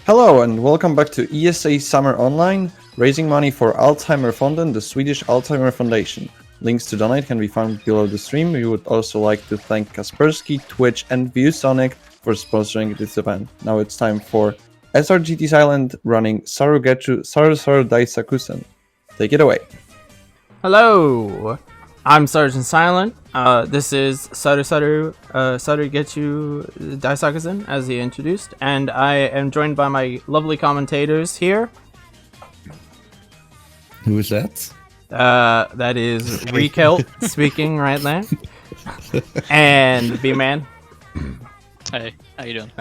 Hello and welcome back to ESA Summer Online, raising money for Alzheimer Fonden, the Swedish Alzheimer Foundation. Links to donate can be found below the stream. We would also like to thank Kaspersky, Twitch and ViewSonic for sponsoring this event. Now it's time for SRGTSilent running Saru Getchu, Saru Saru Daisakusen. Take it away. Hello, I'm Sergeant Silent. This is Saru Saru Getchu Daisakusen, as he introduced, and I am joined by my lovely commentators here. Who is that? That is Rekelt speaking right there, and B-Man. Hey, how you doing?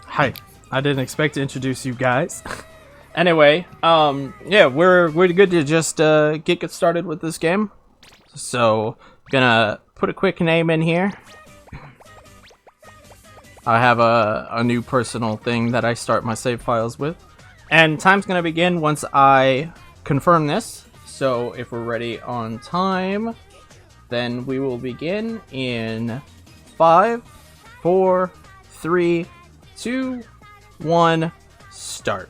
Hi. I didn't expect to introduce you guys. Anyway, yeah, we're good to just get started with this game. So, gonna put a quick name in here. I have a new personal thing that I start my save files with. And time's gonna begin once I confirm this. So, if we're ready on time, then we will begin in 5, 4, 3, 2, 1, start.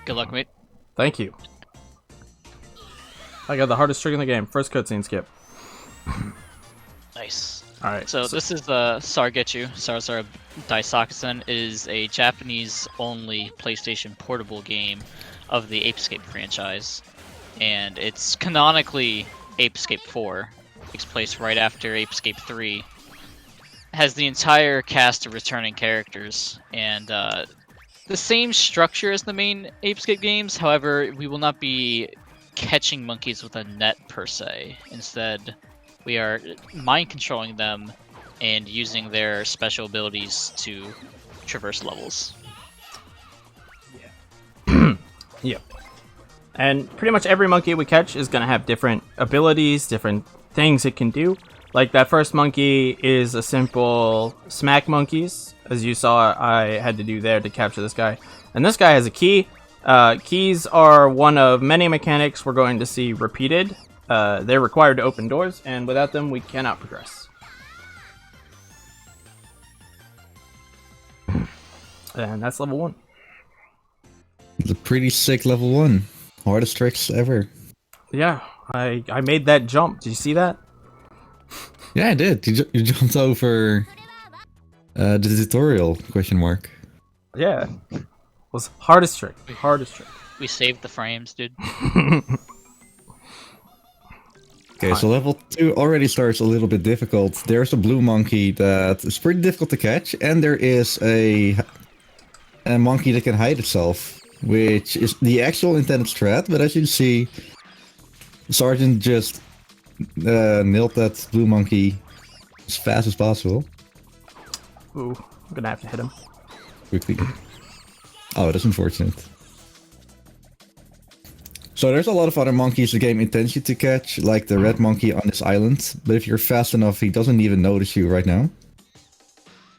Good luck, mate. Thank you. I got the hardest trick in the game. First cutscene skip. Nice. Alright. So this is the Saru Getchu. Saru Saru Daisakusen is a Japanese-only PlayStation portable game of the Apescape franchise. And it's canonically Apescape 4. Takes place right after Apescape 3. Has the entire cast of returning characters. And the same structure as the main Apescape games, however, we will not be catching monkeys with a net per se. Instead, we are mind controlling them and using their special abilities to traverse levels. Yep. And pretty much every monkey we catch is going to have different abilities, different things it can do. Like that first monkey is a simple smack monkeys, as you saw I had to do there to capture this guy. And this guy has a key. Keys are one of many mechanics we're going to see repeated. They're required to open doors, and without them we cannot progress. And that's level 1. It's a pretty sick level 1. Hardest tricks ever. Yeah, I made that jump. Did you see that? Yeah, I did. You jumped over the tutorial, question mark. Yeah. Was hardest trick. Hardest trick. We saved the frames, dude. Okay, so level 2 already starts a little bit difficult. There's a blue monkey that is pretty difficult to catch, and there is a monkey that can hide itself, which is the actual intended strat, but as you can see, Sergeant just nailed that blue monkey as fast as possible. Ooh, I'm gonna have to hit him. Quickly. Oh, that's unfortunate. So there's a lot of other monkeys the game intends you to catch, like the red monkey on this island. But if you're fast enough, he doesn't even notice you right now.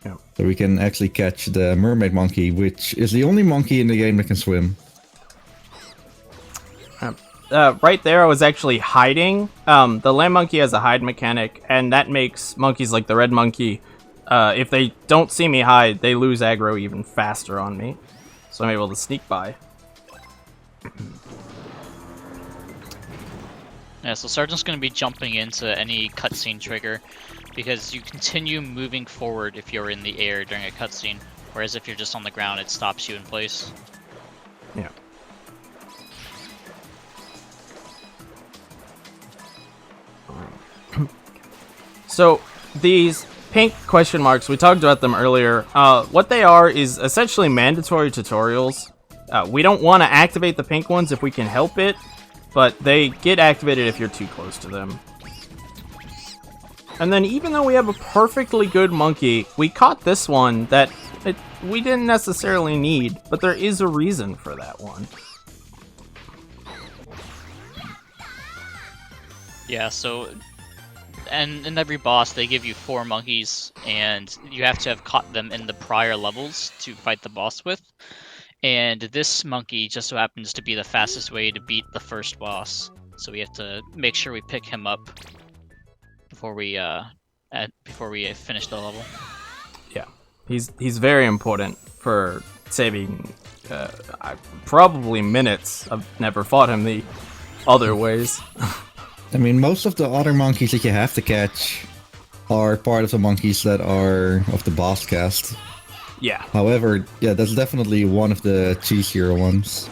Yeah. So we can actually catch the Mermaid Monkey, which is the only monkey in the game that can swim. Right there I was actually hiding. The land monkey has a hide mechanic, and that makes monkeys like the red monkey, if they don't see me hide, they lose aggro even faster on me. So I'm able to sneak by. Yeah, so Sergeant's going to be jumping into any cutscene trigger, because you continue moving forward if you're in the air during a cutscene, whereas if you're just on the ground, it stops you in place. Yeah. So these pink question marks, we talked about them earlier. What they are is essentially mandatory tutorials. We don't want to activate the pink ones if we can help it, but they get activated if you're too close to them. And then even though we have a perfectly good monkey, we caught this one that we didn't necessarily need, but there is a reason for that one. Yeah, so... And in every boss, they give you 4 monkeys, and you have to have caught them in the prior levels to fight the boss with. And this monkey just so happens to be the fastest way to beat the first boss. So we have to make sure we pick him up before we finish the level. Yeah. He's very important for saving probably minutes. I've never fought him the other ways. I mean, most of the other monkeys that you have to catch are part of the monkeys that are of the boss cast. Yeah. However, yeah, that's definitely one of the cheesier ones.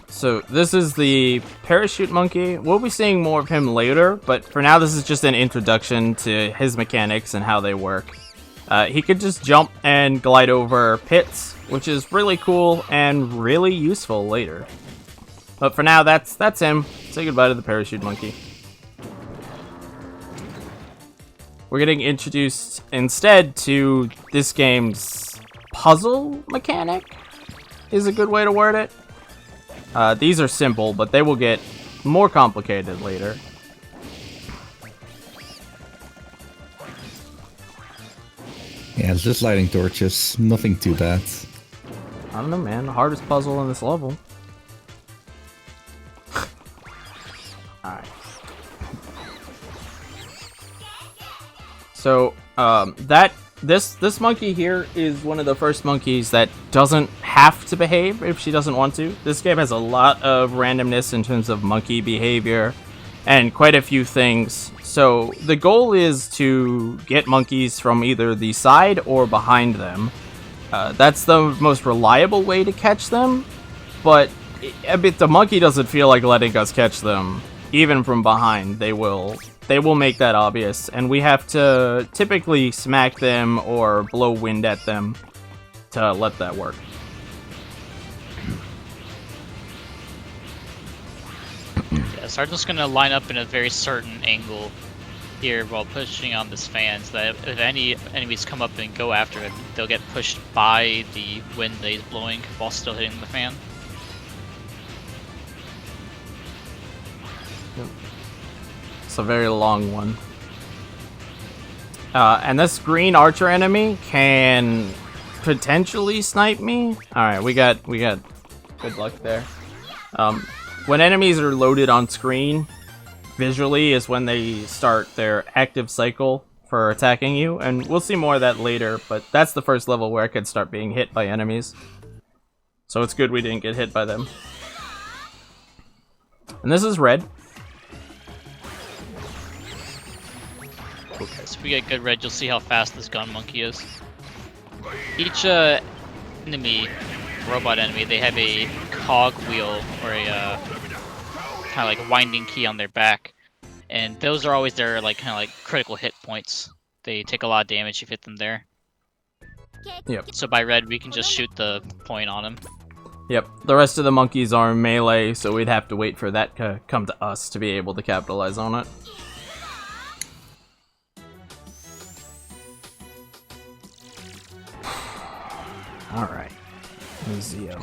So this is the parachute monkey. We'll be seeing more of him later, but for now this is just an introduction to his mechanics and how they work. He could just jump and glide over pits, which is really cool and really useful later. But for now, that's him. Say goodbye to the parachute monkey. We're getting introduced instead to this game's puzzle mechanic, is a good way to word it. These are simple, but they will get more complicated later. Yeah, it's just lighting torches. Nothing too bad. I don't know, man. The hardest puzzle in this level. Alright. So, this monkey here is one of the first monkeys that doesn't have to behave if she doesn't want to. This game has a lot of randomness in terms of monkey behavior and quite a few things. So the goal is to get monkeys from either the side or behind them. That's the most reliable way to catch them, but the monkey doesn't feel like letting us catch them. Even from behind, they will make that obvious, and we have to typically smack them or blow wind at them to let that work. Yeah, Sergeant's gonna line up in a very certain angle here while pushing on this fan, so that if any enemies come up and go after him, they'll get pushed by the wind that he's blowing while still hitting the fan. It's a very long one. And this green archer enemy can potentially snipe me. Alright, we got good luck there. When enemies are loaded on screen, visually is when they start their active cycle for attacking you, and we'll see more of that later, but that's the first level where I could start being hit by enemies. So it's good we didn't get hit by them. And this is red. Okay, so if we get good red, you'll see how fast this gun monkey is. Each enemy, robot enemy, they have a cog wheel or a kind of like winding key on their back, and those are always their kind of like critical hit points. They take a lot of damage if you hit them there. Yep. So by red, we can just shoot the point on him. Yep. The rest of the monkeys are melee, so we'd have to wait for that to come to us to be able to capitalize on it. Alright. Museum.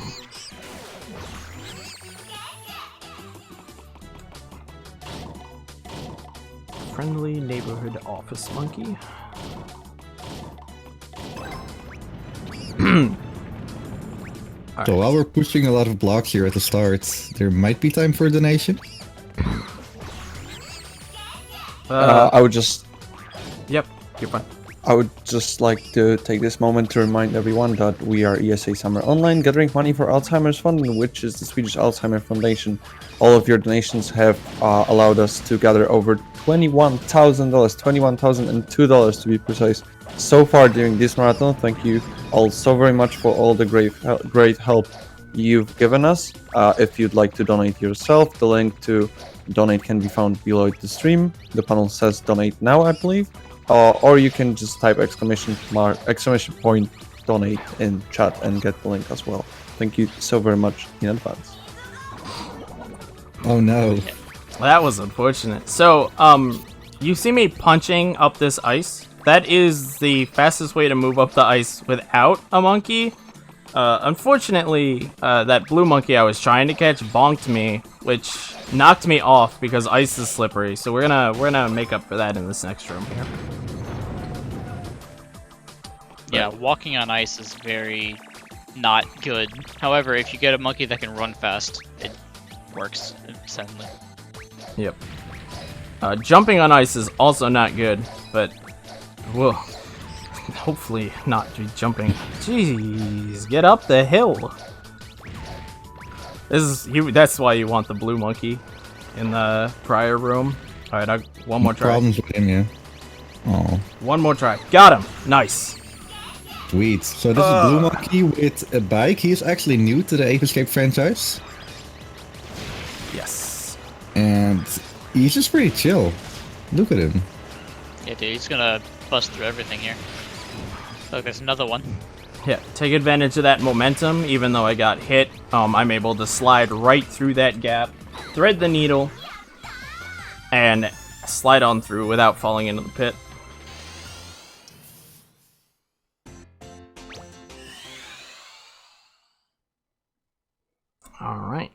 Friendly neighborhood office monkey. So while we're pushing a lot of blocks here at the start, there might be time for a donation. I would just... Yep, you're fine. I would just like to take this moment to remind everyone that we are ESA Summer Online, gathering money for Alzheimer's Fund, which is the Swedish Alzheimer Foundation. All of your donations have allowed us to gather over $21,000, $21,002 to be precise, so far during this marathon. Thank you all so very much for all the great help you've given us. If you'd like to donate yourself, the link to donate can be found below the stream. The panel says donate now, I believe. Or you can just type exclamation point donate in chat and get the link as well. Thank you so very much in advance. Oh no. That was unfortunate. So, you see me punching up this ice? That is the fastest way to move up the ice without a monkey. Unfortunately, that blue monkey I was trying to catch bonked me, which knocked me off because ice is slippery. So we're gonna make up for that in this next room here. Yeah, walking on ice is very not good. However, if you get a monkey that can run fast, it works, sadly. Yep. Jumping on ice is also not good, but we'll hopefully not be jumping. Jeez, get up the hill. That's why you want the blue monkey in the prior room. All right, one more try. Problems with him, yeah. Oh, One more try. Got him. Nice. sweet. So this is Blue Monkey with a bike. He's actually new to the Ape Escape franchise. Yes. And he's just pretty chill. Look at him. Yeah, dude, he's gonna bust through everything here. Look, there's another one. Yeah, take advantage of that momentum. Even though I got hit, I'm able to slide right through that gap, thread the needle, and slide on through without falling into the pit. Alright.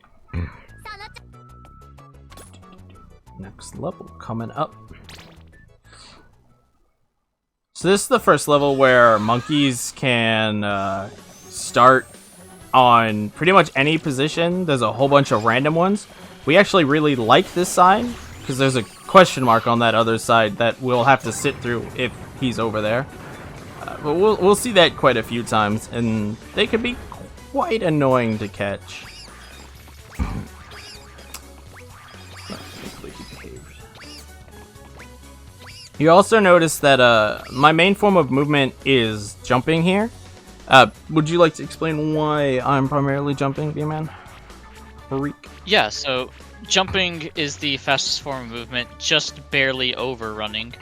Next level coming up. So this is the first level where monkeys can start on pretty much any position. There's a whole bunch of random ones. We actually really like this side because there's a question mark on that other side that we'll have to sit through if he's over there. But we'll see that quite a few times, and they can be quite annoying to catch. You also notice that my main form of movement is jumping here. Would you like to explain why I'm primarily jumping, B-Man? Yeah, so jumping is the fastest form of movement, just barely overrunning.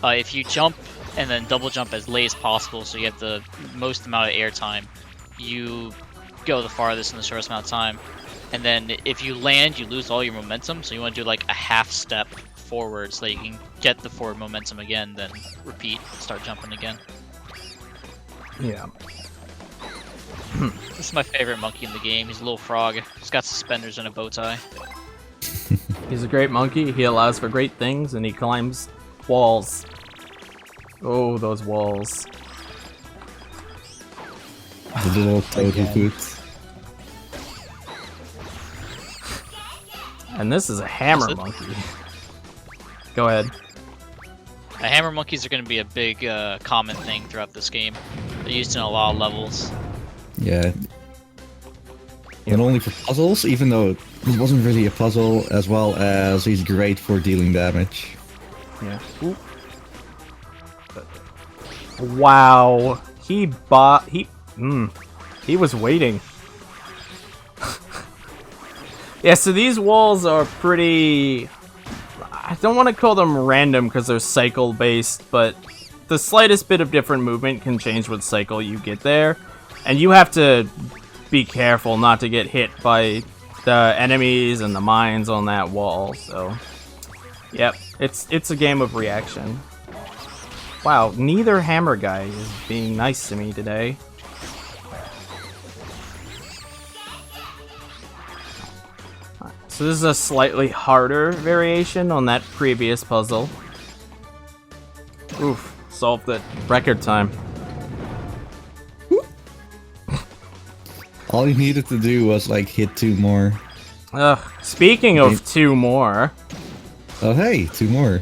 If you jump and then double jump as late as possible, so you have the most amount of air time, you go the farthest in the shortest amount of time. And then if you land, you lose all your momentum, so you want to do like a half step forward so that you can get the forward momentum again, then repeat, start jumping again. Yeah. This is my favorite monkey in the game. He's a little frog. He's got suspenders and a bow tie. He's a great monkey. He allows for great things, and he climbs walls. Oh, those walls. The little total foot. And this is a hammer monkey. Go ahead. Hammer monkeys are going to be a big common thing throughout this game. They're used in a lot of levels. Yeah. Not only for puzzles, even though it wasn't really a puzzle, as well as he's great for dealing damage. Yeah. Ooh. Wow. He was waiting. Yeah, so these walls are pretty... I don't want to call them random because they're cycle based, but the slightest bit of different movement can change what cycle you get there. And you have to be careful not to get hit by the enemies and the mines on that wall, so... Yep, it's a game of reaction. Wow, neither hammer guy is being nice to me today. So this is a slightly harder variation on that previous puzzle. Oof, solved it. Record time. All you needed to do was like hit 2 more. Speaking of 2 more. Oh hey, 2 more.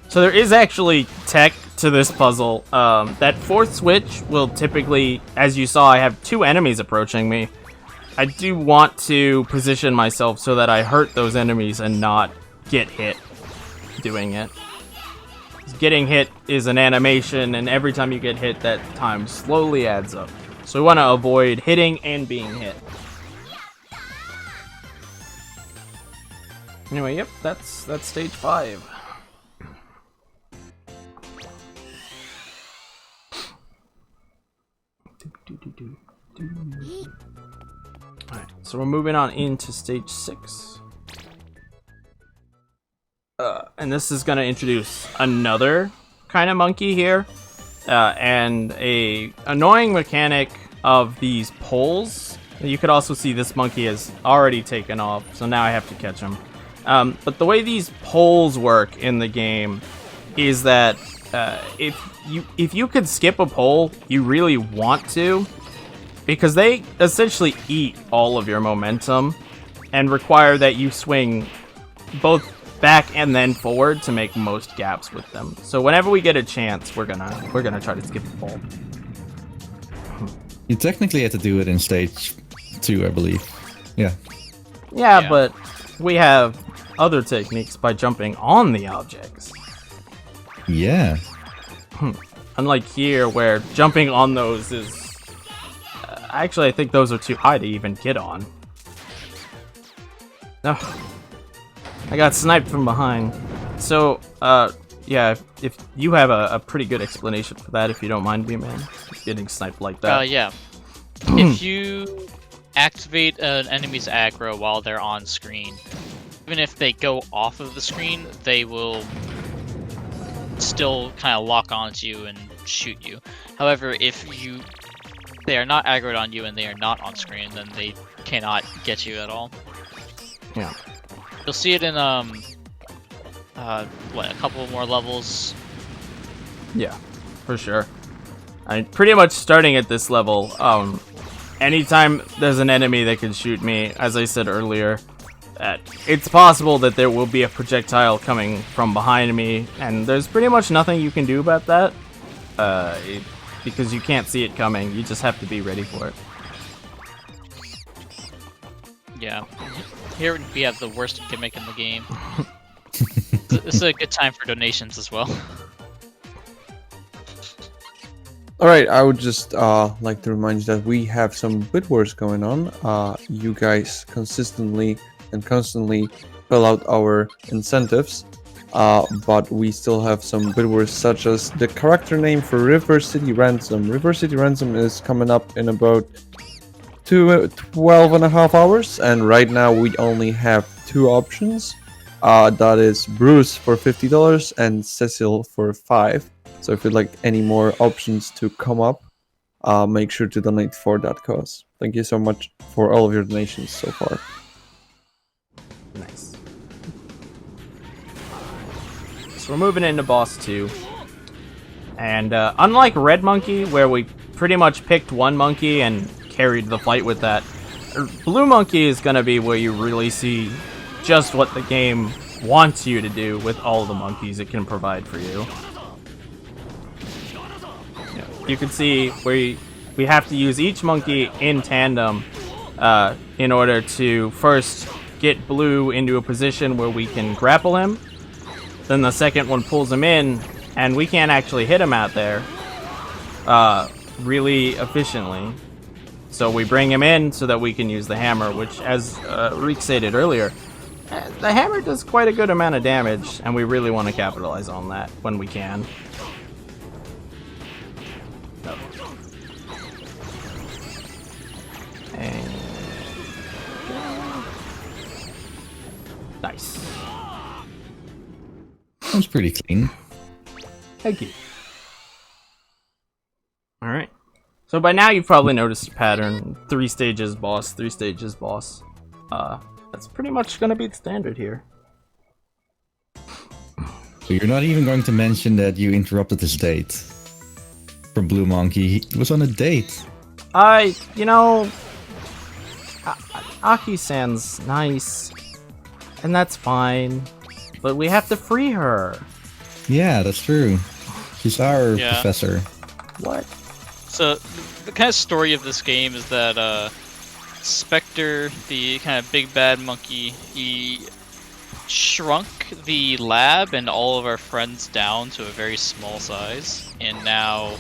So there is actually tech to this puzzle. That 4th switch will typically, as you saw, I have 2 enemies approaching me. I do want to position myself so that I hurt those enemies and not get hit doing it. Getting hit is an animation, and every time you get hit, that time slowly adds up. So we want to avoid hitting and being hit. Anyway, yep, that's stage 5. Alright, so we're moving on into stage 6. And this is going to introduce another kind of monkey here. And a annoying mechanic of these poles. You could also see this monkey has already taken off, so now I have to catch him. But the way these poles work in the game is that if you could skip a pole, you really want to, because they essentially eat all of your momentum and require that you swing both back and then forward to make most gaps with them. So whenever we get a chance, we're gonna try to skip the ball. You technically had to do it in stage 2, I believe. Yeah. Yeah, but we have other techniques by jumping on the objects. Yeah. Unlike here, where jumping on those is... actually, I think those are too high to even get on. Ugh. I got sniped from behind. So, yeah, if you have a pretty good explanation for that, if you don't mind me, man. Just getting sniped like that. Yeah. If you activate an enemy's aggro while they're on screen, even if they go off of the screen, they will still kind of lock onto you and shoot you. However, if they are not aggroed on you and they are not on screen, then they cannot get you at all. Yeah. You'll see it in a couple more levels. Yeah, for sure. I mean, pretty much starting at this level, anytime there's an enemy that can shoot me, as I said earlier, it's possible that there will be a projectile coming from behind me, and there's pretty much nothing you can do about that, because you can't see it coming. You just have to be ready for it. Yeah. Here we have the worst gimmick in the game. This is a good time for donations as well. Alright, I would just like to remind you that we have some bid wars going on. You guys consistently and constantly fill out our incentives, but we still have some bid wars, such as the character name for River City Ransom. River City Ransom is coming up in about 12.5 hours, and right now we only have 2 options. That is Bruce for $50 and Cecil for $5. So if you'd like any more options to come up, make sure to donate for that cause. Thank you so much for all of your donations so far. Nice. So we're moving into boss 2. And unlike Red Monkey, where we pretty much picked one monkey and carried the fight with that, Blue Monkey is going to be where you really see just what the game wants you to do with all the monkeys it can provide for you. You can see where we have to use each monkey in tandem in order to first get Blue into a position where we can grapple him. Then the second one pulls him in, and we can't actually hit him out there really efficiently. So we bring him in so that we can use the hammer, which, as Reek stated earlier, the hammer does quite a good amount of damage, and we really want to capitalize on that when we can. And... nice. That was pretty clean. Thank you. Alright. So by now you've probably noticed a pattern. 3 stages boss, 3 stages boss. That's pretty much gonna be the standard here. So you're not even going to mention that you interrupted his date from Blue Monkey. He was on a date. You know, Aki-san's nice, and that's fine, but we have to free her. Yeah, that's true. She's our professor. What? So, the kind of story of this game is that Spectre, the kind of big bad monkey, he shrunk the lab and all of our friends down to a very small size, and now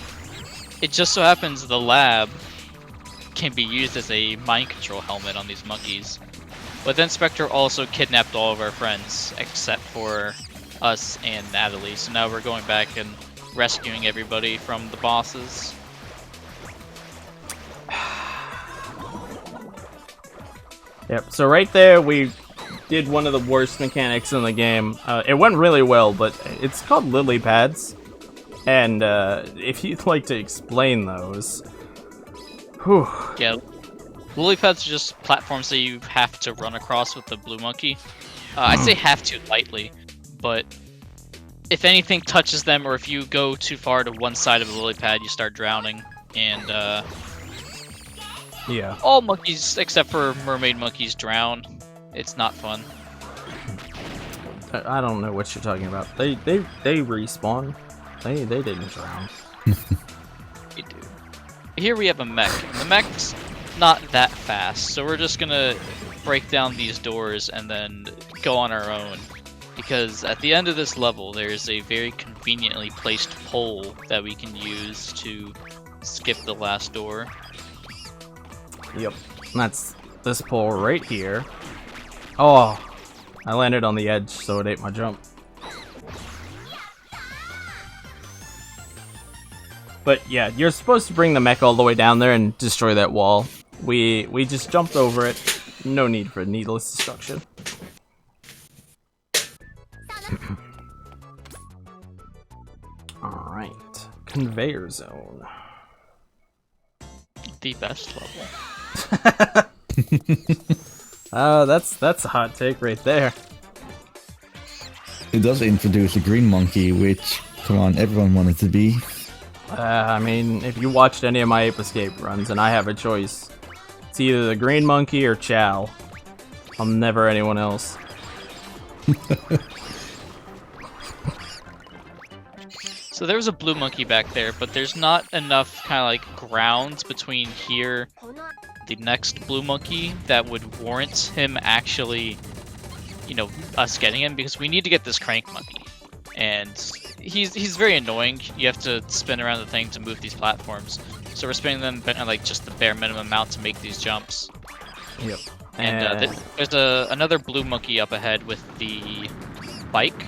it just so happens the lab can be used as a mind control helmet on these monkeys. But then Spectre also kidnapped all of our friends except for us and Natalie, so now we're going back and rescuing everybody from the bosses. Yep, so right there we did one of the worst mechanics in the game. It went really well, but it's called lily pads. And if you'd like to explain those... Whew. Yeah, lily pads are just platforms that you have to run across with the blue monkey. I'd say have to lightly, but if anything touches them or if you go too far to one side of a lily pad, you start drowning. And yeah, all monkeys except for mermaid monkeys drown. It's not fun. I don't know what you're talking about. They respawn. They didn't drown. They do. Here we have a mech, and the mech's not that fast, so we're just gonna break down these doors and then go on our own. Because at the end of this level, there's a very conveniently placed pole that we can use to skip the last door. Yep. That's this pole right here. Oh, I landed on the edge, so it ate my jump. But yeah, you're supposed to bring the mech all the way down there and destroy that wall. We just jumped over it. No need for needless destruction. Alright. Conveyor zone. The best level. That's a hot take right there. It does introduce a green monkey, which, come on, everyone wanted to be. I mean, if you watched any of my Ape Escape runs and I have a choice, it's either the green monkey or Chow. I'm never anyone else. So there's a blue monkey back there, but there's not enough kind of like ground between here, the next blue monkey, that would warrant him actually, you know, us getting him, because we need to get this crank monkey. And he's very annoying. You have to spin around the thing to move these platforms. So we're spinning them at like just the bare minimum amount to make these jumps. Yep. And there's another blue monkey up ahead with the bike.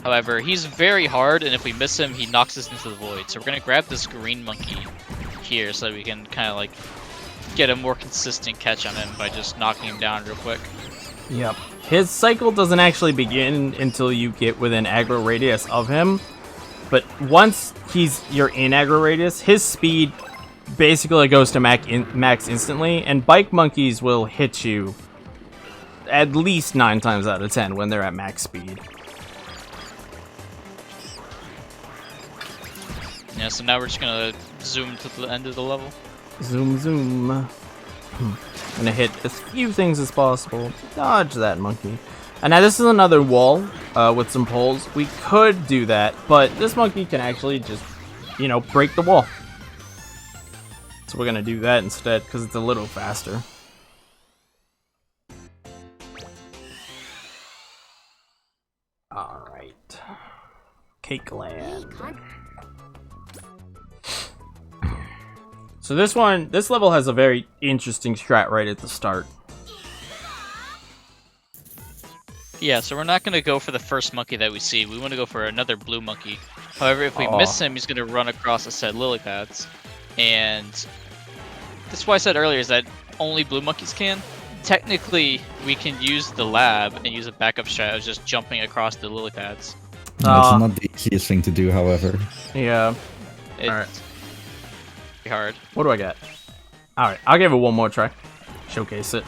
However, he's very hard, and if we miss him, he knocks us into the void. So we're gonna grab this green monkey here so that we can kind of like get a more consistent catch on him by just knocking him down real quick. Yep. His cycle doesn't actually begin until you get within aggro radius of him. But once you're in aggro radius, his speed basically goes to max instantly, and bike monkeys will hit you at least 9 times out of 10 when they're at max speed. Yeah, so now we're just gonna zoom to the end of the level. Zoom, zoom. Gonna hit as few things as possible. Dodge that monkey. And now this is another wall with some poles. We could do that, but this monkey can actually just, you know, break the wall. So we're gonna do that instead because it's a little faster. Alright. Cake Land. So this level has a very interesting strat right at the start. Yeah, so we're not going to go for the first monkey that we see. We want to go for another blue monkey. However, if we miss him, he's going to run across a set of lily pads. And that's why I said earlier is that only blue monkeys can. Technically, we can use the lab and use a backup strat of just jumping across the lily pads. That's not the easiest thing to do, however. Yeah. It's hard. What do I got? Alright, I'll give it one more try. Showcase it.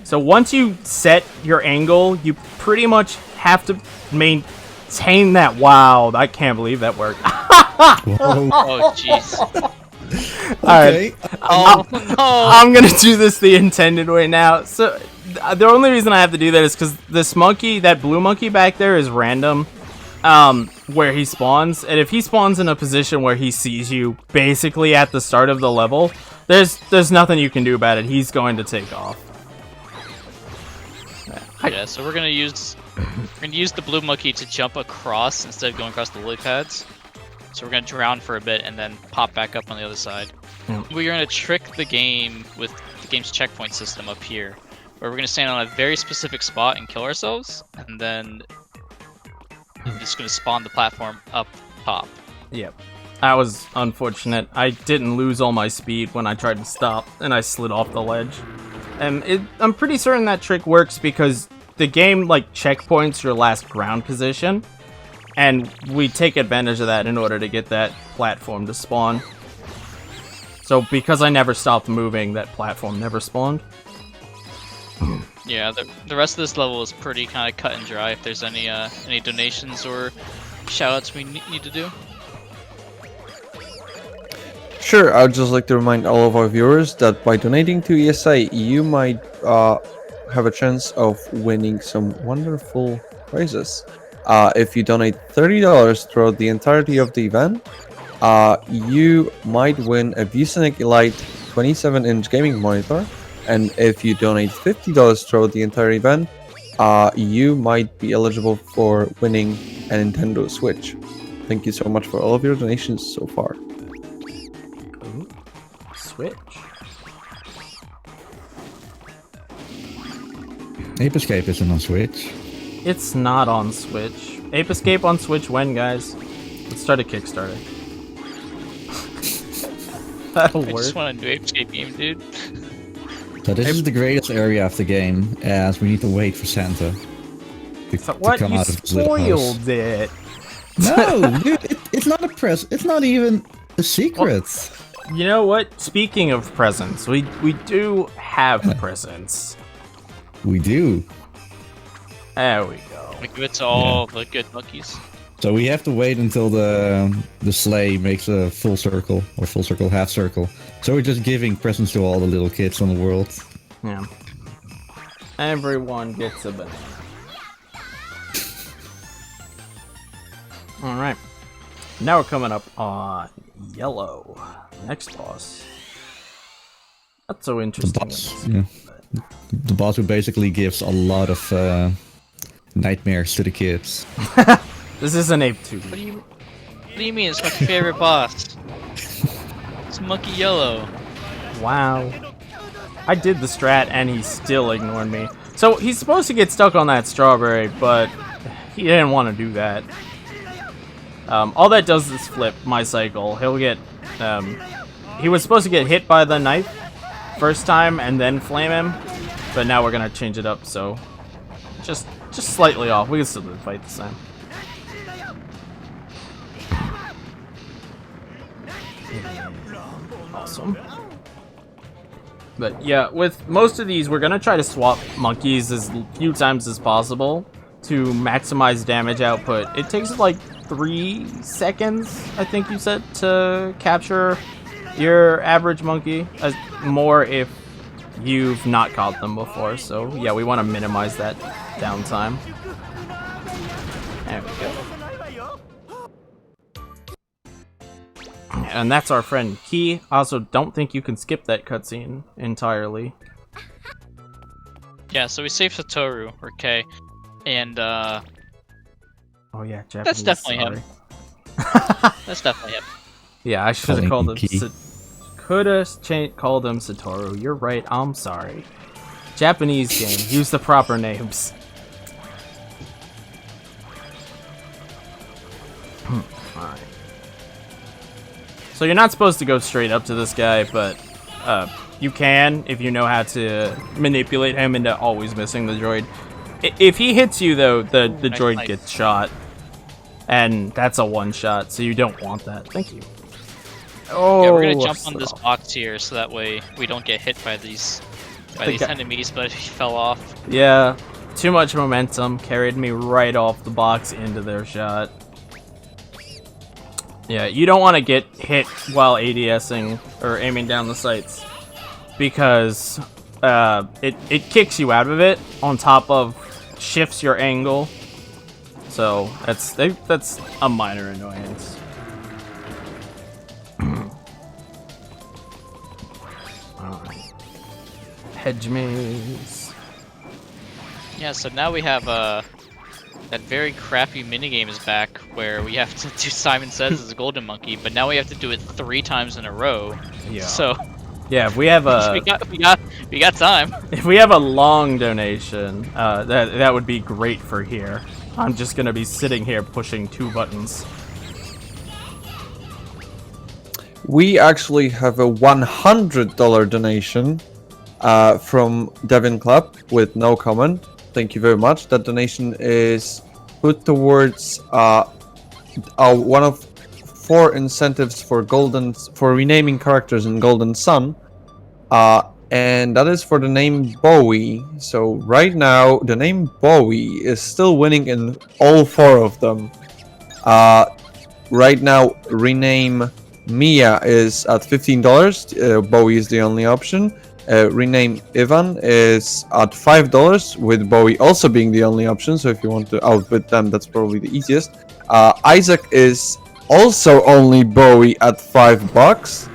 So once you set your angle, you pretty much have to maintain that. Wow, I can't believe that worked. Oh, jeez. Okay. Oh, no. I'm gonna do this the intended way now. So the only reason I have to do that is because this monkey, that blue monkey back there, is random. Where he spawns, and if he spawns in a position where he sees you basically at the start of the level, there's nothing you can do about it. He's going to take off. Yeah, so we're gonna use the blue monkey to jump across instead of going across the lily pads. So we're gonna drown for a bit and then pop back up on the other side. We're gonna trick the game with the game's checkpoint system up here, where we're gonna stand on a very specific spot and kill ourselves, and then I'm just gonna spawn the platform up top. Yep. That was unfortunate. I didn't lose all my speed when I tried to stop, and I slid off the ledge. And I'm pretty certain that trick works because the game, like, checkpoints your last ground position, and we take advantage of that in order to get that platform to spawn. So because I never stopped moving, that platform never spawned. Yeah, the rest of this level is pretty kind of cut and dry. If there's any donations or shoutouts we need to do. Sure, I would just like to remind all of our viewers that by donating to ESA, you might have a chance of winning some wonderful prizes. If you donate $30 throughout the entirety of the event, you might win a ViewSonic Elite 27-inch gaming monitor, and if you donate $50 throughout the entire event, you might be eligible for winning a Nintendo Switch. Thank you so much for all of your donations so far. Ooh, Switch. Ape Escape isn't on Switch. It's not on Switch. Ape Escape on Switch when, guys? Let's start a Kickstarter. That'll I work. just want a new Ape Escape game, dude. So this is the greatest area of the game, as we need to wait for Santa to What? come You out of his little house. spoiled it. No, dude, it's not a press. It's not even a secret. You know what? Speaking of presents, we do have presents. We do. There we go. We give it to all the good monkeys. So we have to wait until the sleigh makes a full circle, or full circle, half circle. So we're just giving presents to all the little kids in the world. Yeah. Everyone gets a banana. Alright. Now we're coming up on yellow. Next boss. Not so The interesting. boss, yeah. The boss who basically gives a lot of nightmares to the kids. This is an ape 2. What do you mean? It's my favorite boss. It's Monkey Yellow. Wow. I did the strat and he still ignored me. So he's supposed to get stuck on that strawberry, but he didn't want to do that. All that does is flip my cycle. He'll get, he was supposed to get hit by the knife first time and then flame him, but now we're gonna change it up, so just slightly off. We can still do the fight this time. Awesome. But yeah, with most of these, we're gonna try to swap monkeys as few times as possible to maximize damage output. It takes like 3 seconds, I think you said, to capture your average monkey. More if you've not caught them before. So yeah, we want to minimize that downtime. There we go. And that's our friend Key. Also, don't think you can skip that cutscene entirely. Yeah, so we saved Satoru, or K, and Oh yeah, Japanese. That's definitely sorry. him. That's definitely him. Yeah, I should have Calling called him. Key. Could have called him Satoru. You're right. I'm sorry. Japanese game. Use the proper names. Alright. So you're not supposed to go straight up to this guy, but you can if you know how to manipulate him into always missing the droid. If he hits you, though, the droid nice. gets shot. And that's a one-shot, so you don't want that. Thank you. Oh, Yeah, we're gonna jump on so- this box here, so that way we don't get hit by these guy- enemies. But he fell off. Yeah, too much momentum carried me right off the box into their shot. Yeah, you don't want to get hit while ADSing or aiming down the sights because it kicks you out of it on top of shifts your angle. So that's a minor annoyance. Alright. Hedge maze. Yeah, so now we have that very crappy minigame is back, where we have to do Simon Says as a golden monkey, but now we have to do it 3 times in a row. Yeah. So Yeah, if we have a we got time. if we have a long donation, that would be great for here. I'm just gonna be sitting here pushing 2 buttons. We actually have a $100 donation from Devin Club with no comment. Thank you very much. That donation is put towards one of 4 incentives for renaming characters in Golden Sun, and that is for the name Bowie. So right now, the name Bowie is still winning in all 4 of them. Right now, rename Mia is at $15. Bowie is the only option. Rename Ivan is at $5, with Bowie also being the only option. So if you want to outbid them, that's probably the easiest. Isaac is also only Bowie at $5.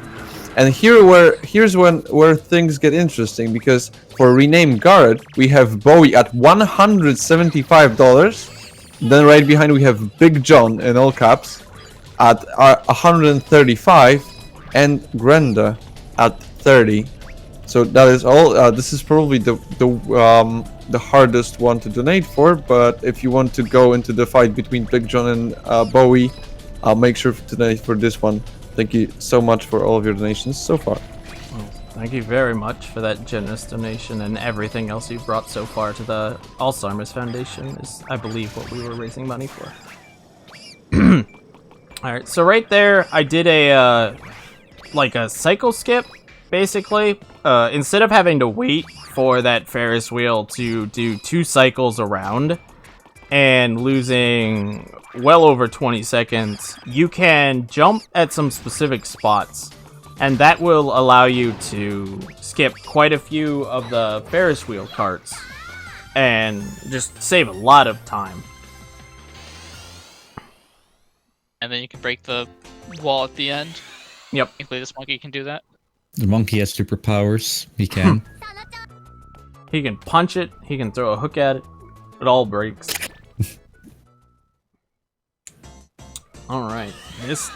And here's where things get interesting, because for Rename Garrett, we have Bowie at $175. Then right behind we have Big John in all caps at 135, and Grenda at 30. So that is all. This is probably the hardest one to donate for. But if you want to go into the fight between Big John and Bowie, make sure to donate for this one. Thank you so much for all of your donations so far. Well, thank you very much for that generous donation, and everything else you've brought so far to the Alzheimer's Foundation is, I believe, what we were raising money for. Alright, so right there, I did a cycle skip, basically. Instead of having to wait for that Ferris wheel to do 2 cycles around and losing well over 20 seconds, you can jump at some specific spots, and that will allow you to skip quite a few of the Ferris wheel carts and just save a lot of time. And then you can break the wall at the end. Yep. Technically, this monkey can do that. The monkey has superpowers. He can. He can punch it, he can throw a hook at it, it all breaks. Alright,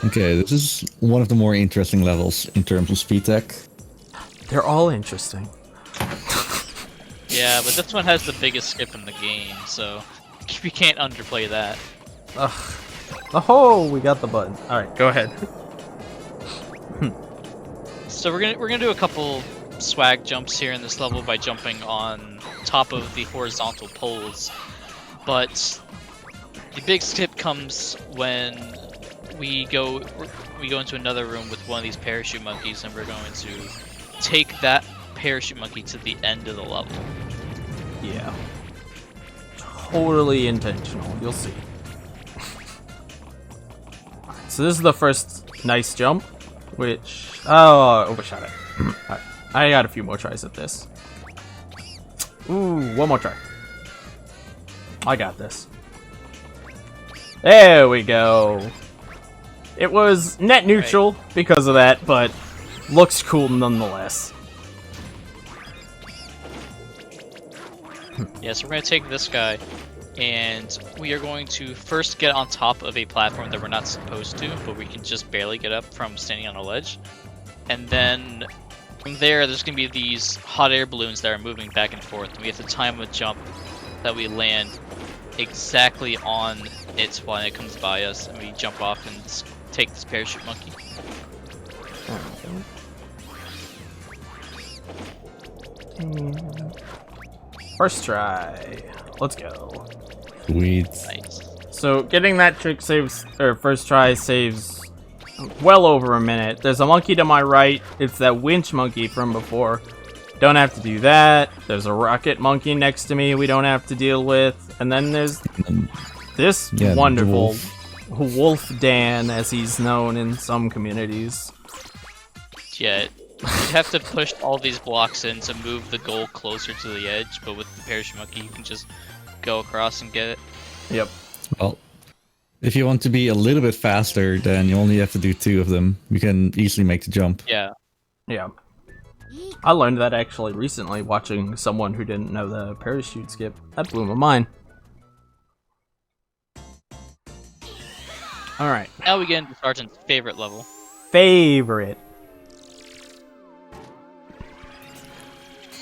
Okay, this is one of the more interesting levels in terms of speed tech. they're all interesting. Yeah, but this one has the biggest skip in the game, so you can't underplay that. Ugh. Oh, we got the button. Alright, go ahead. So we're gonna do a couple swag jumps here in this level by jumping on top of the horizontal poles, but the big skip comes when we go into another room with one of these parachute monkeys, and we're going to take that parachute monkey to the end of the level. Yeah. Totally intentional, you'll see. So this is the first nice jump, which... Oh, overshot it. Alright, I got a few more tries at this. Ooh, one more try. I got this. There we go. It was net neutral because of that, but looks cool nonetheless. Yeah, so we're going to take this guy, and we are going to first get on top of a platform that we're not supposed to, but we can just barely get up from standing on a ledge. And then from there, there's going to be these hot air balloons that are moving back and forth, and we have to time a jump that we land exactly on it when it comes by us, and we jump off and take this parachute monkey. First try. Let's go. Sweet. Nice. So getting that trick saves, or first try saves well over a minute. There's a monkey to my right. It's that winch monkey from before. Don't have to do that. There's a rocket monkey next to me we don't have to deal with. And then there's this wonderful Wolf Dan, as he's known in some communities. Yeah, you have to push all these blocks in to move the goal closer to the edge, but with the parachute monkey you can just go across and get it. Yep. Well, if you want to be a little bit faster, then you only have to do 2 of them. You can easily make the jump. Yeah. Yeah. I learned that actually recently watching someone who didn't know the parachute skip. That blew my mind. Alright. Now we get into Sergeant's favorite level. Favorite.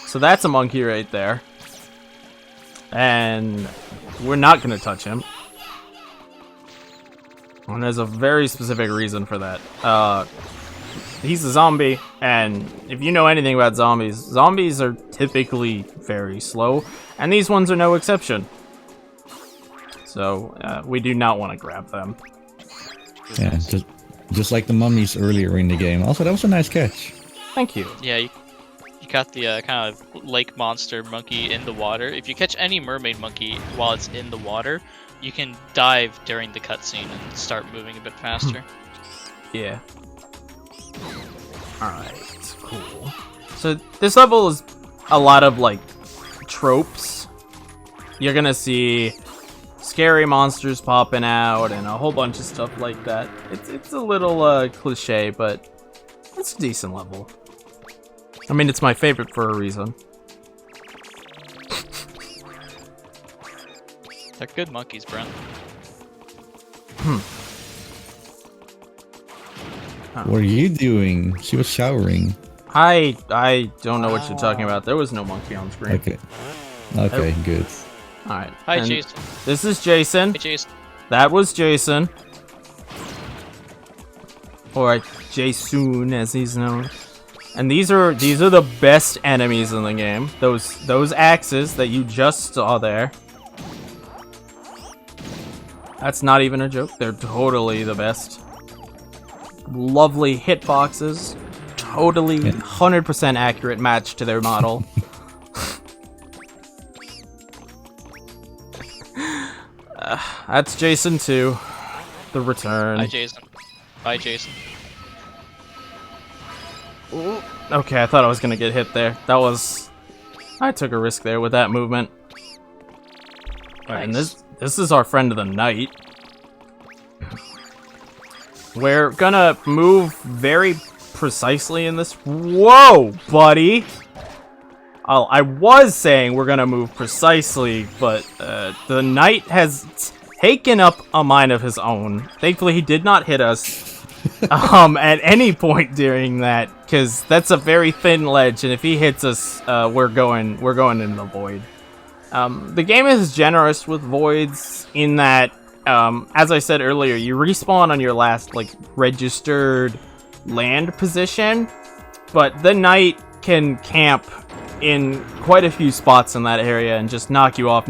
So that's a monkey right there. And we're not going to touch him. And there's a very specific reason for that. He's a zombie, and if you know anything about zombies, zombies are typically very slow, and these ones are no exception. So, we do not want to grab them. Yeah, just like the mummies earlier in the game. Also, that was a nice catch. Thank you. Yeah, you got the kind of lake monster monkey in the water. If you catch any mermaid monkey while it's in the water, you can dive during the cutscene and start moving a bit faster. Yeah. Alright, cool. So this level is a lot of like tropes. You're gonna see scary monsters popping out and a whole bunch of stuff like that. It's a little cliche, but it's a decent level. I mean, it's my favorite for a reason. They're good monkeys, Brent. What are you doing? She was showering. I don't know what you're talking about. There was no monkey on screen. Okay. Okay, good. Alright. Hi, and Jason. This is Jason. Hey, Jason. That was Jason. Or Jason, as he's known. And these are the best enemies in the game. Those axes that you just saw there. That's not even a joke. They're totally the best. Lovely hitboxes. Totally 100% accurate match to their model. That's Jason 2. The return. Hi, Jason. Bye, Jason. Ooh. Okay, I thought I was gonna get hit there. I took a risk there with that movement. Alright, and this is our friend of the night. We're gonna move very precisely in this. Whoa, buddy! I was saying we're gonna move precisely, but the knight has taken up a mind of his own. Thankfully, he did not hit us at any point during that, because that's a very thin ledge, and if he hits us, we're going in the void. The game is generous with voids in that, as I said earlier, you respawn on your last like registered land position, but the knight can camp in quite a few spots in that area and just knock you off.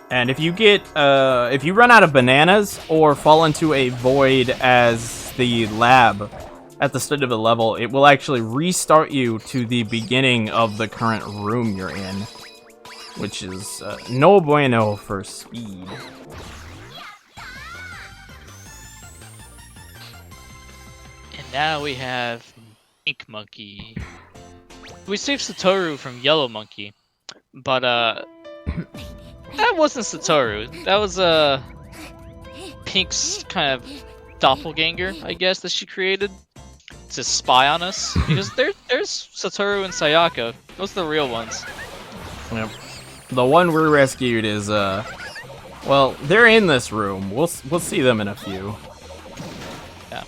And if you if you run out of bananas or fall into a void as the lab at the start of the level, it will actually restart you to the beginning of the current room you're in, which is no bueno for speed. And now we have Pink Monkey. We saved Satoru from Yellow Monkey, but that wasn't Satoru. That was Pink's kind of doppelganger, I guess, that she created to spy on us. Because there's Satoru and Sayaka. Those are the real ones. Yep. The one we rescued is well, they're in this room. We'll see them in a few. Yeah.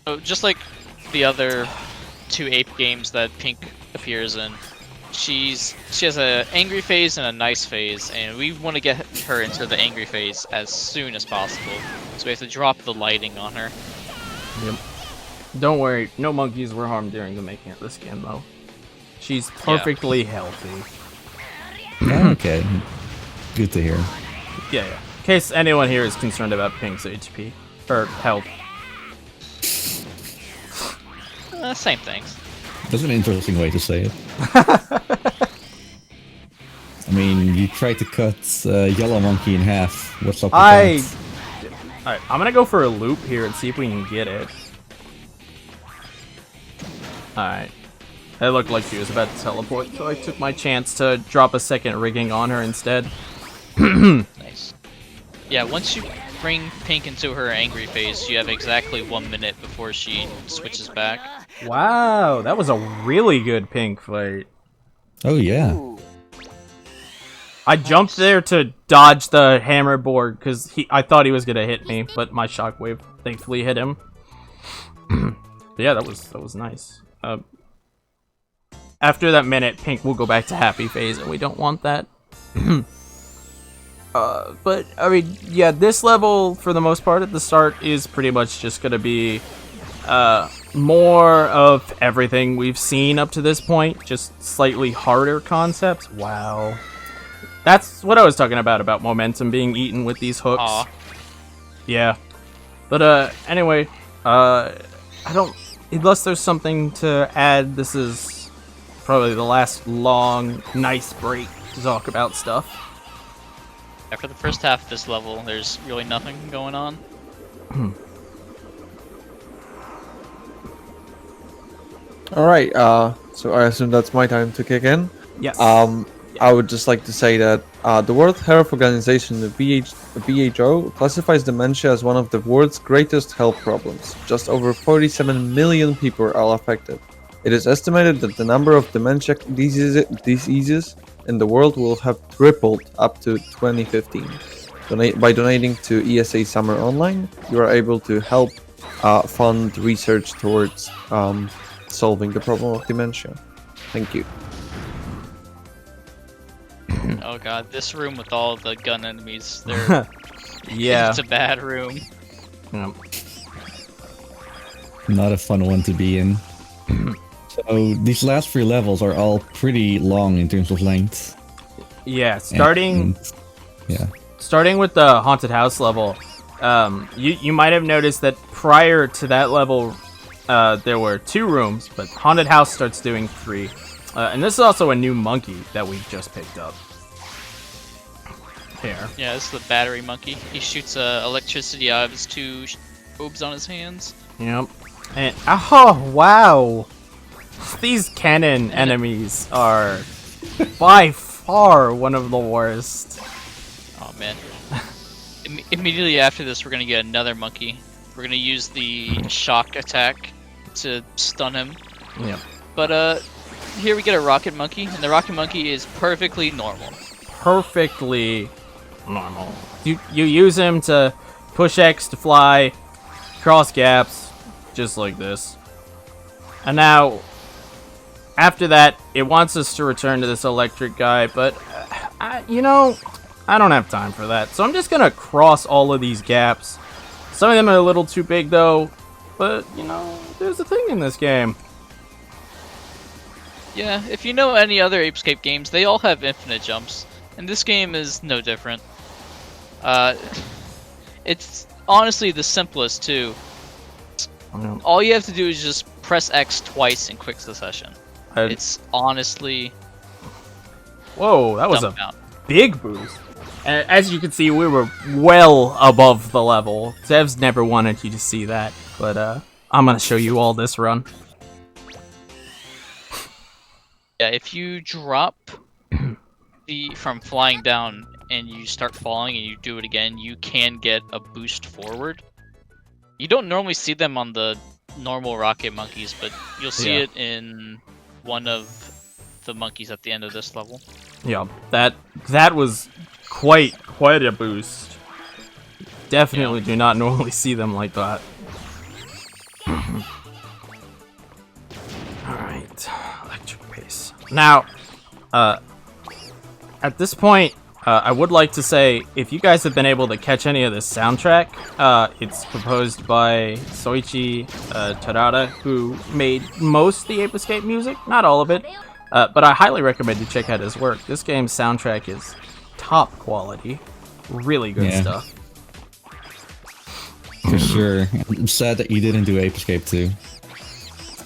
So just like the other two ape games that Pink appears in, she has an angry phase and a nice phase, and we want to get her into the angry phase as soon as possible. So we have to drop the lighting on her. Yep. Don't worry, no monkeys were harmed during the making of this game, though. She's perfectly healthy. Okay. Good to hear. Yeah. In case anyone here is concerned about Pink's HP or health. Same things. That's an interesting way to say it. I mean, you tried to cut Yellow Monkey in half. What's up with that? Alright, I'm gonna go for a loop here and see if we can get it. Alright. It looked like she was about to teleport, so I took my chance to drop a second rigging on her instead. Nice. Yeah, once you bring Pink into her angry phase, you have exactly 1 minute before she switches back. Wow, that was a really good Pink fight. Oh, yeah. I jumped there to dodge the hammer board because I thought he was gonna hit me, but my shockwave thankfully hit him. Yeah, that was nice. After that minute, Pink will go back to happy phase, and we don't want that. But I mean, yeah, this level for the most part at the start is pretty much just gonna be more of everything we've seen up to this point, just slightly harder concepts. Wow. That's what I was talking about momentum being eaten with these hooks. Aww. Yeah. But anyway, unless there's something to add, this is probably the last long, nice break to talk about stuff. After the first half of this level, there's really nothing going on. All right. So I assume that's my time to kick in. Yes. I would just like to say that the World Health Organization, the WHO, classifies dementia as one of the world's greatest health problems. Just over 47 million people are affected. It is estimated that the number of dementia diseases in the world will have tripled up to 2015. By donating to ESA Summer Online, you are able to help fund research towards solving the problem of dementia. Thank you. Oh god, this room with all the gun enemies, they're Yeah. it's a bad room. Yeah. Not a fun one to be in. So these last 3 levels are all pretty long in terms of length. Yeah, starting Yeah. starting with the haunted house level, you might have noticed that prior to that level, there were 2 rooms, but haunted house starts doing 3. And this is also a new monkey that we just picked up. Here. Yeah, this is the battery monkey. He shoots electricity out of his 2 obes on his hands. Yep. And oh wow, these cannon enemies are by far one of the worst. Oh man. Immediately after this, we're gonna get another monkey. We're gonna use the shock attack to stun him. Yep. But here we get a rocket monkey, and the rocket monkey is perfectly normal. Perfectly normal. You use him to push X to fly, cross gaps, just like this. And now, after that, it wants us to return to this electric guy, but I don't have time for that. So I'm just gonna cross all of these gaps. Some of them are a little too big though, but there's a thing in this game. Yeah, if you know any other Apescape games, they all have infinite jumps, and this game is no different. It's honestly the simplest too. All you have to do is just press X twice in quick succession. It's honestly... Whoa, that was a dumb out. big boost. And as you can see, we were well above the level. Devs never wanted you to see that, but I'm gonna show you all this run. Yeah, if you drop from flying down and you start falling and you do it again, you can get a boost forward. You don't normally see them on the normal rocket monkeys, but you'll see it in one of the monkeys at the end of this level. Yeah, that was quite a boost. Definitely do not normally see them like that. Alright, electric pace. Now, at this point, I would like to say, if you guys have been able to catch any of this soundtrack, it's composed by Soichi Terada, who made most of the Ape Escape music, not all of it, but I highly recommend you check out his work. This game's soundtrack is top quality, really good stuff. For sure. I'm sad that you didn't do Ape Escape 2.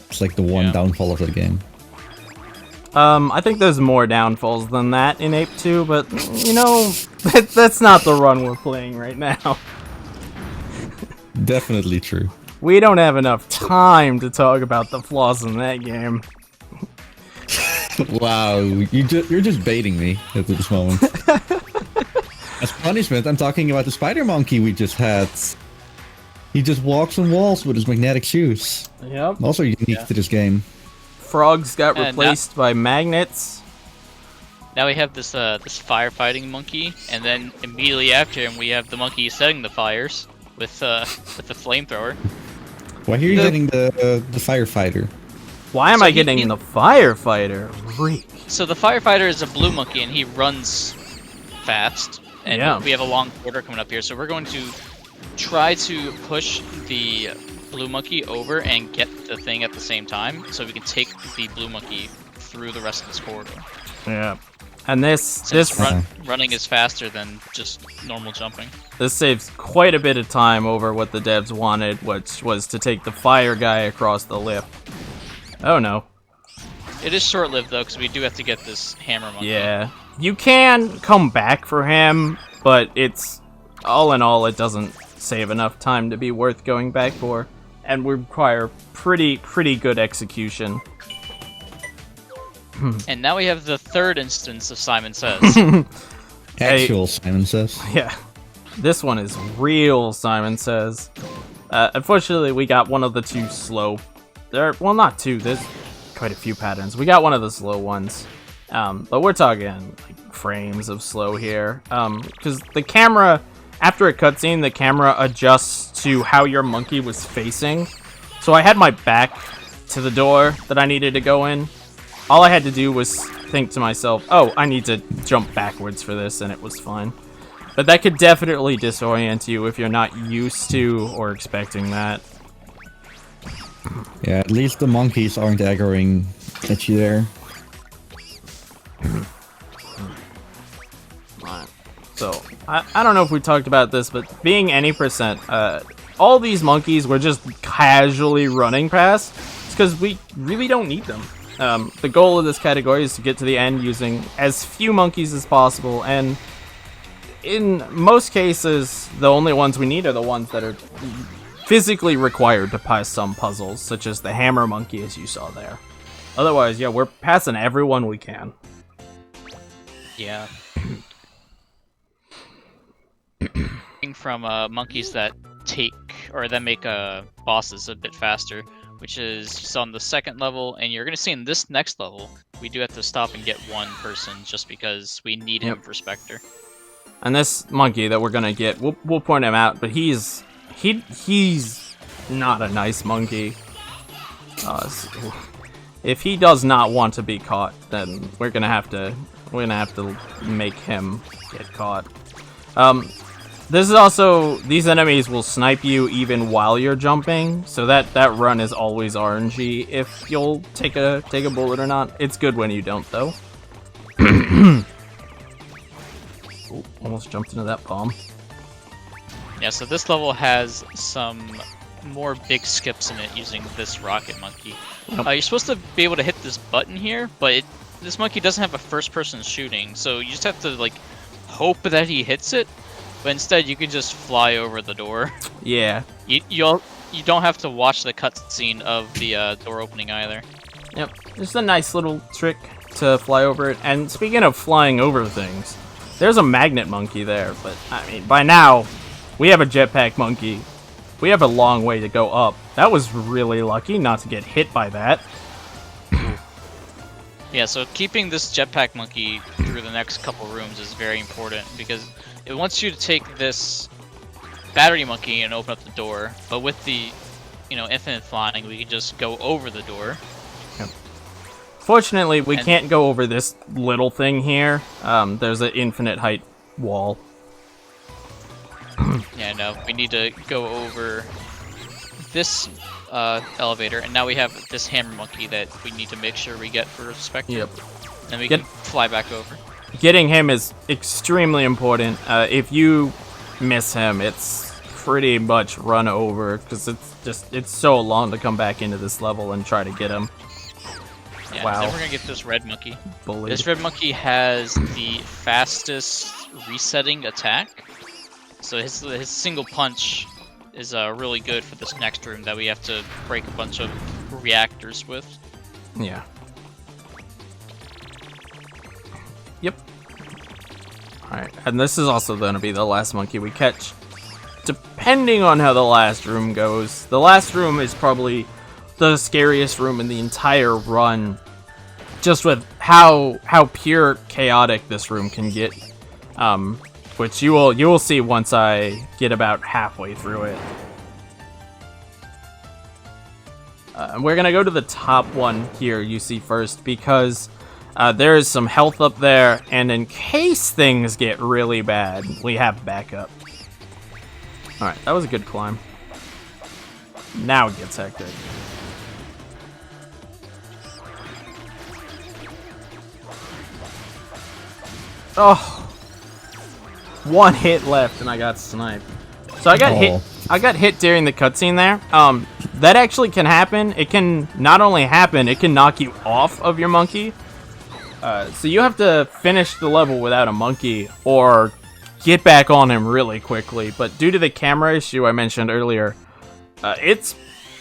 It's like the one downfall of the game. I think there's more downfalls than that in Ape 2, but, that's not the run we're playing right now. Definitely true. We don't have enough time to talk about the flaws in that game. Wow, you're just baiting me at this moment. As punishment, I'm talking about the spider monkey we just had. He just walks on walls with his magnetic shoes. Yep. Also unique to this game. Frogs got replaced by magnets. Now we have this this firefighting monkey, and then immediately after him we have the monkey setting the fires with the flamethrower. Why are you getting the firefighter? Why am I getting the firefighter? Reek. So the firefighter is a blue monkey, and he runs fast. And we have a long quarter coming up here, so we're going to try to push the blue monkey over and get the thing at the same time, so we can take the blue monkey through the rest of this corridor. Yeah. And this running is faster than just normal jumping. This saves quite a bit of time over what the devs wanted, which was to take the fire guy across the lip. Oh no. It is short-lived though, because we do have to get this hammer monkey. Yeah. You can come back for him, but it's all in all, it doesn't save enough time to be worth going back for. and require pretty good execution. And now we have the third instance of Simon Says. Actual Simon Says. Yeah, this one is real, Simon Says. Unfortunately, we got one of the two slow. Well, not two. There's quite a few patterns. We got one of the slow ones, but we're talking like frames of slow here. Because the camera, after a cutscene, the camera adjusts to how your monkey was facing. So I had my back to the door that I needed to go in. All I had to do was think to myself, oh, I need to jump backwards for this, and it was fine. But that could definitely disorient you if you're not used to or expecting that. Yeah, at least the monkeys aren't aggroing at you there. So, I don't know if we talked about this, but being any percent, all these monkeys we're just casually running past. It's because we really don't need them. The goal of this category is to get to the end using as few monkeys as possible, and in most cases, the only ones we need are the ones that are physically required to pass some puzzles, such as the hammer monkey, as you saw there. Otherwise, yeah, we're passing everyone we can. Yeah. From monkeys that make bosses a bit faster, which is on the second level, and you're gonna see in this next level, we do have to stop and get one person just because we need him for Spectre. And this monkey that we're gonna get, we'll point him out, but he's not a nice monkey. If he does not want to be caught, then we're gonna have to make him get caught. This is also, these enemies will snipe you even while you're jumping, so that run is always RNG if you'll take a bullet or not. It's good when you don't, though. Ooh, almost jumped into that bomb. Yeah, so this level has some more big skips in it using this rocket monkey. Yep. You're supposed to be able to hit this button here, but this monkey doesn't have a first-person shooting, so you just have to like hope that he hits it. But instead, you can just fly over the door. Yeah. You don't have to watch the cutscene of the door opening either. Yep. Just a nice little trick to fly over it. And speaking of flying over things, there's a magnet monkey there. But I mean, by now, we have a jetpack monkey. We have a long way to go up. That was really lucky not to get hit by that. Yeah, so keeping this jetpack monkey through the next couple rooms is very important because it wants you to take this battery monkey and open up the door, but with the, infinite flying, we can just go over the door. Yep. Fortunately, we can't go over this little thing here. There's an infinite height wall. Yeah, no, we need to go over this elevator, and now we have this hammer monkey that we need to make sure we get for Spectre. Yep. And we can fly back over. Getting him is extremely important. If you miss him, it's pretty much run over, because it's so long to come back into this level and try to get him. Yeah, wow. Then we're gonna get this red monkey. Bullied. This red monkey has the fastest resetting attack. So his single punch is really good for this next room that we have to break a bunch of reactors with. Yeah. Yep. Alright, and this is also going to be the last monkey we catch. Depending on how the last room goes, the last room is probably the scariest room in the entire run. Just with how pure chaotic this room can get. Which you will see once I get about halfway through it. We're gonna go to the top one here you see first, because there is some health up there, and in case things get really bad, we have backup. Alright, that was a good climb. Now it gets hectic. Oh! One hit left and I got sniped. So I got hit during the cutscene there. That actually can happen. It can not only happen, it can knock you off of your monkey. So you have to finish the level without a monkey or get back on him really quickly. But due to the camera issue I mentioned earlier, it's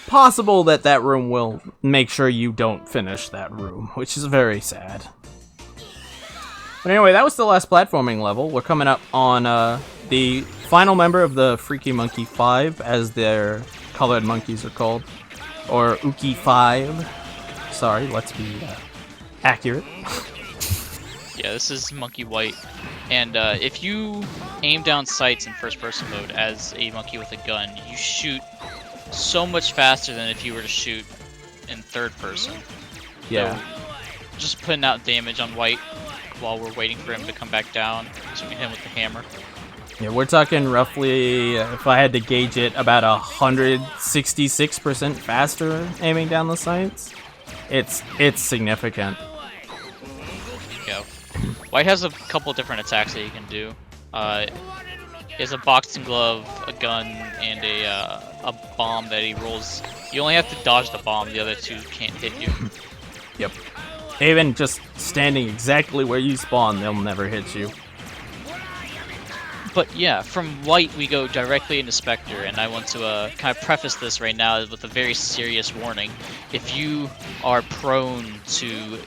possible that that room will make sure you don't finish that room, which is very sad. But anyway, that was the last platforming level. We're coming up on the final member of the Freaky Monkey 5, as their colored monkeys are called. Or Uki 5. Sorry, let's be accurate. Yeah, this is Monkey White. And if you aim down sights in first-person mode as a monkey with a gun, you shoot so much faster than if you were to shoot in third person. Yeah. So, just putting out damage on White while we're waiting for him to come back down, so we can hit him with the hammer. Yeah, we're talking roughly, if I had to gauge it, about 166% faster aiming down the sights. It's significant. Go. White has a couple different attacks that he can do. He has a boxing glove, a gun, and a bomb that he rolls. You only have to dodge the bomb, the other two can't hit you. Yep. Even just standing exactly where you spawn, they'll never hit you. But yeah, from White we go directly into Spectre, and I want to kind of preface this right now with a very serious warning. If you are prone to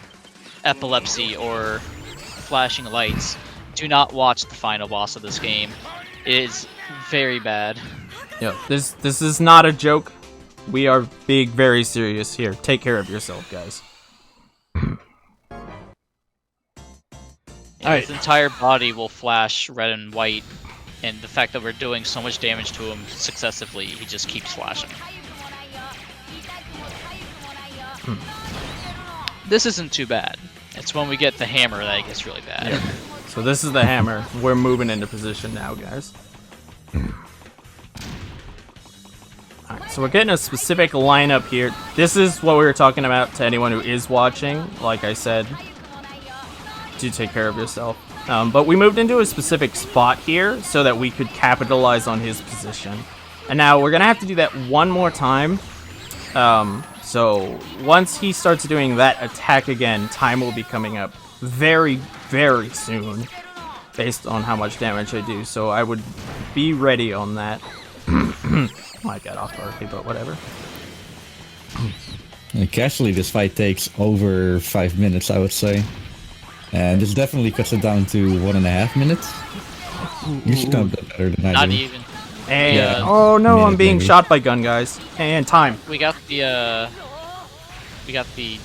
epilepsy or flashing lights, do not watch the final boss of this game. It is very bad. Yeah, this is not a joke. We are being very serious here. Take care of yourself, guys. His entire body will flash red and white, and the fact that we're doing so much damage to him successively, he just keeps flashing. This isn't too bad. It's when we get the hammer that it gets really bad. Yeah. So this is the hammer. We're moving into position now, guys. Alright, so we're getting a specific lineup here. This is what we were talking about to anyone who is watching. Like I said, do take care of yourself. But we moved into a specific spot here so that we could capitalize on his position. And now we're going to have to do that one more time. So once he starts doing that attack again, time will be coming up very, very soon based on how much damage I do. So I would be ready on that. Might get off early, but whatever. Casually, this fight takes over 5 minutes, I would say. And this definitely cuts it down to 1.5 minutes. You should know that better than I do. Not even. And Yeah. oh no, I'm being Maybe. shot by gun guys. And time. We got the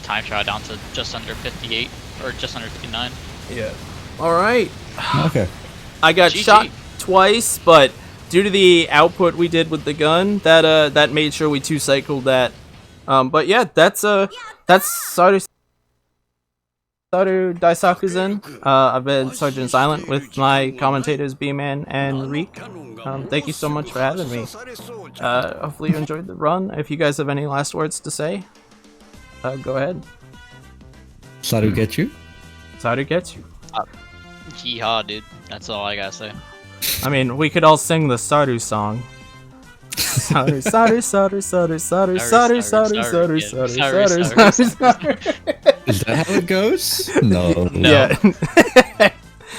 time trial down to just under 58 or just under 59. Yeah. All right. Okay. I got GG. shot twice, but due to the output we did with the gun, that made sure we 2-cycled that. But yeah, that's Saru Daisakusen. I've been SRGTSilent with my commentators B-Man and Reek. Thank you so much for having me. Hopefully you enjoyed the run. If you guys have any last words to say, go ahead. Saru Getchu. Saru Getchu. Yeehaw, dude. That's all I gotta say. I mean, we could all sing the Saru song. Saru, Saru, Saru, Saru, Saru, Saru, Saru, Saru, Saru, Saru, Saru. Is that how it goes? No. No. Yeah.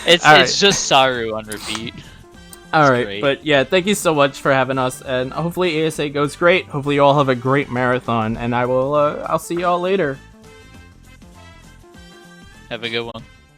It's just Saru on repeat. Alright, great. but yeah, thank you so much for having us, and hopefully ASA goes great. Hopefully you all have a great marathon, and I'll see you all later. Have a good one.